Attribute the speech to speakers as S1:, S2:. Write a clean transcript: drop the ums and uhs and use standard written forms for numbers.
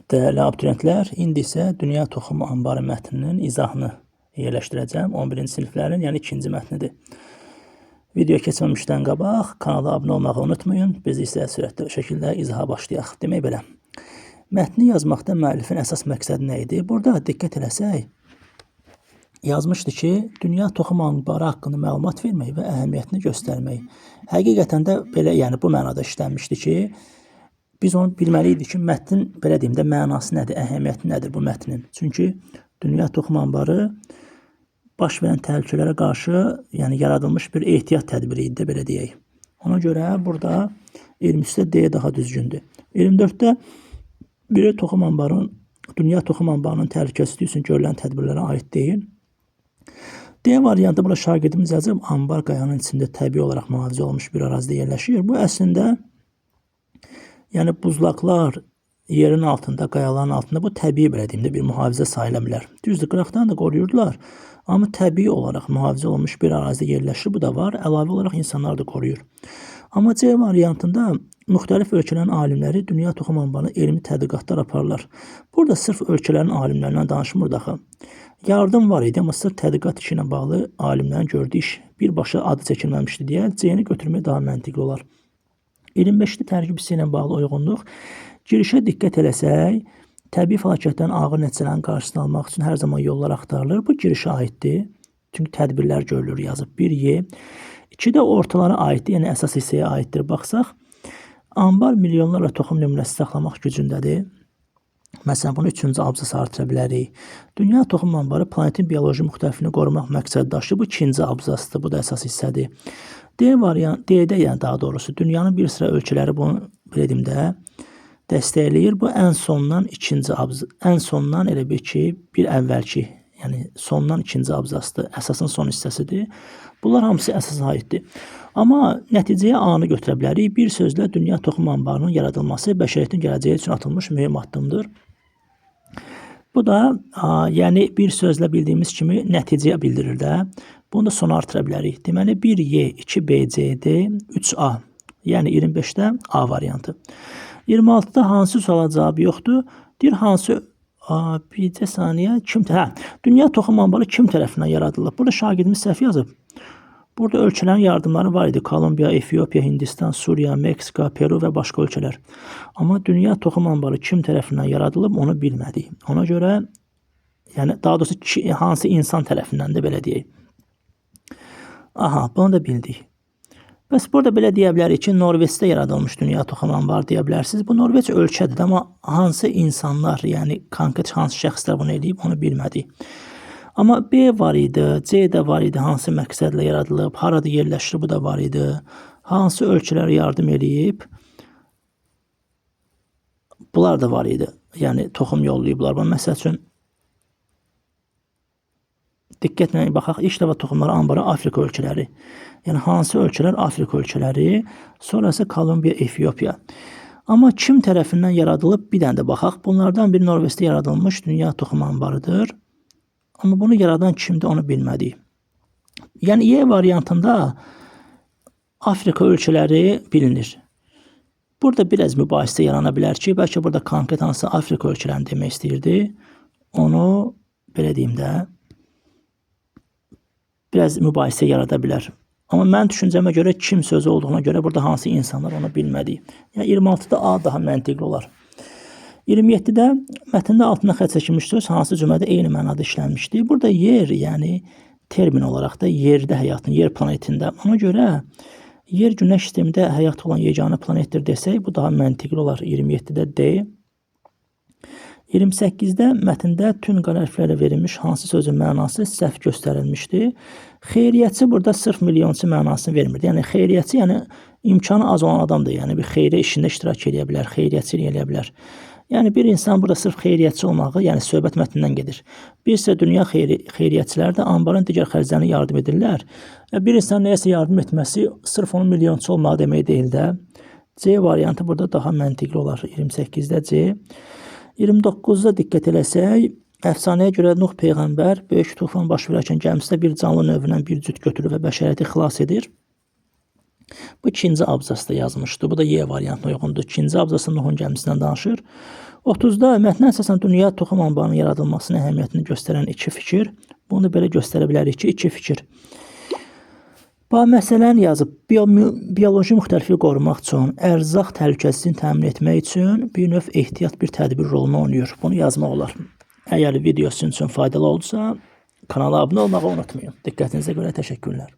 S1: Değerli abituriyentlər, indi isə Dünya Toxum Anbarı mətninin izahını yerləşdirəcəm. 11-ci siniflərin, yəni ikinci mətnidir. Video keçməmişdən qabaq kanala abunə olmağı unutmayın. Biz isə sürətli şəkildə izaha başlayaq. Demək belə, mətni yazmaqda müəllifin əsas məqsədi nə idi? Burada diqqət eləsək, yazmışdı ki, Dünya Toxum Anbarı haqqında məlumat vermək və əhəmiyyətini göstərmək. Həqiqətən də belə, yəni bu mənada işlənmişdi ki, biz onu bilməliydik ki, mətnin, belə deyim də, mənası nədir, əhəmiyyəti nədir bu mətnin? Çünki Dünya Toxum Anbarı baş verən təhlükələrə qarşı, yəni yaradılmış bir ehtiyat tədbiri idi də, belə deyək. Ona görə burada 23-də D daha düzgündür. 24-də biri Dünya Toxum Anbarının təhlükəsizliyi üçün görülən tədbirlərə aid deyil. D variantı burada şagirdimiz yazıb, anbar qayanın içində təbii olaraq mühafizə olunmuş bir ərazidə yerləşir. Bu əslində, yəni buzlaqlar yerin altında, qayaların altında bu təbii, belə deyim də, bir mühafizə sayıla bilər. Düzdür, qıraqdan da qoruyurdular, amma təbii olaraq mühafizə olunmuş bir ərazidə yerləşir, bu da var. Əlavə olaraq insanlar da qoruyur. Amma C variantında müxtəlif ölkələrin alimləri Dünya Toxum Anbarına elmi tədqiqatlar aparırlar. Burada sırf ölkələrin alimlərindən danışmır daxı. Yardım var idi, amma sırf tədqiqat işi ilə bağlı alimlərin gördüyü iş birbaşa adı çəkilməmişdi deyə C-ni götürmək daha məntiqli olar. 25-li tərkib hissi ilə bağlı uyğunluq. Girişə diqqət eləsək, təbii fəlakətlərin ağır nəticələrin qarşısını almaq üçün hər zaman yollar axtarılır. Bu girişə aiddir. Çünki tədbirlər görülür, yazıb. 1Y. 2-də ortalara aiddir, yəni əsas hissəyə aiddir. Baxsaq, anbar milyonlarla toxum nümunəsi saxlamaq gücündədir. Məsələn, bunu 3-cü abzasa artıra bilərik. Dünya Toxum Anbarı planetin bioloji müxtəlifliyini qorumaq məqsədi daşıyır. Bu 2-ci abzasdır, bu da əsas hissədir. D variant, D-də, yəni daha doğrusu dünyanın bir sıra ölkələri bunu, belə deyim də, dəstəkləyir. Bu ən sondan ikinci abzas, ən sondan elə bir ki, bir əvvəlki, yəni sondan ikinci abzasdır, əsasın son hissəsidir. Bunlar hamısı əsasa aiddir. Amma nəticəyə A-nı götürə bilərik. Bir sözlə Dünya Toxum Anbarının yaradılması bəşəriyyətin gələcəyi üçün atılmış mühüm addımdır. Bu da, yəni bir sözlə bildiyimiz kimi nəticəyə bildirir də. Bunu da sona artıra bilərik. Deməli, 1Y, 2BCD, 3A. Yəni 25-də A variantı. 26-da hansı suala cavabı yoxdur? Deyir, hansı, bircə saniyə, Dünya Toxum Anbarı kim tərəfindən yaradılıb? Burada şagirdimiz səhv yazıb. Burada ölkələrin yardımları var idi. Kolumbiya, Efiopiya, Hindistan, Suriya, Meksika, Peru və başqa ölkələr. Amma Dünya Toxum Anbarı kim tərəfindən yaradılıb, onu bilmədik. Ona görə, yəni daha doğrusu hansı insan tərəfindən də, belə deyək. Aha, bunu da bildik. Bəs burada belə deyə bilərik ki, Norveçdə yaradılmış Dünya Toxum Anbarı deyə bilərsiniz. Bu Norveç ölkədir, amma hansı insanlar, yəni konkret hansı şəxslər bunu eləyib, onu bilmədik. Amma B var idi, C də var idi, hansı məqsədlə yaradılıb, harada yerləşir, bu da var idi. Hansı ölkələrə yardım eləyib, bunlar da var idi. Yəni toxum yollayıblar. Məsəl üçün, diqqətlə baxaq, ilk dəfə toxumları anbarı Afrika ölkələri. Yəni hansı ölkələr? Afrika ölkələri, sonrası Kolumbiya, Efiopiya. Amma kim tərəfindən yaradılıb? Bir dənə də baxaq. Bunlardan biri Norveçdə yaradılmış Dünya Toxum Anbarıdır. Amma bunu yaradan kimdir, onu bilmədik. Yəni Y variantında Afrika ölkələri bilinir. Burada biraz mübahisə yarana bilər ki, bəlkə burada konkret hansı Afrika ölkələrini demək istəyirdi. Onu, belə deyim də, biraz mübahisə yarada bilər. Amma mən düşüncəmə görə kim sözü olduğuna görə burada hansı insanlar onu bilmədik. Yəni 26-da A daha məntiqli olar. 27-də mətndə altına xətt çəkilmiş söz hansı cümlədə eyni mənada işlənmişdir. Burada yer, yəni termin olaraq da yerdə həyatın, yer planetində. Ona görə yer günəş sistemində həyat olan yeganə planetdir desək, bu daha məntiqli olar. 27-də D. 28-də mətndə tün qara hərflərlə verilmiş hansı sözün mənası səhv göstərilmişdir. Xeyriyyətçi burada sırf milyonçu mənasını vermirdi. Yəni xeyriyyətçi, yəni imkanı az olan adamdır. Yəni bir xeyriyyə işində iştirak edə bilər, xeyriyyətçilik edə bilər. Yəni bir insan burada sırf xeyriyyətçi olmağı, yəni söhbət mətnindən gedir. Bir isə dünya xeyriyyətçiləri də anbarın digər xərclərinə yardım edirlər. Bir insan nəyəsə yardım etməsi sırf onun milyonçu olmağı demək deyil də. C variantı burada daha məntiqli olar. 28-də C. 29-da diqqət eləsək, əfsanəyə görə Nuh Peyğəmbər böyük tufan baş verərkən gəmisində bir canlı növündən bir cüt götürür və bəşəriyyəti xilas edir. Bu ikinci abzasda yazmışdı. Bu da Y variantına uyğundur. İkinci abzasda Nuhun gəmisindən danışır. 30-da mətnə əsasən dünya toxum anbarının yaradılmasının əhəmiyyətini göstərən 2 fikir. Bunu belə göstərə bilərik ki, 2 fikir. Məsələni yazıb, bioloji müxtəlifliyi qorumaq üçün, ərzaq təhlükəsizliyini təmin etmək üçün bir növ ehtiyat bir tədbir rolunu oynayır. Bunu yazmaq olar. Əgər video sizin üçün faydalı oldusa, kanala abunə olmağı unutmayın. Diqqətinizə görə təşəkkürlər.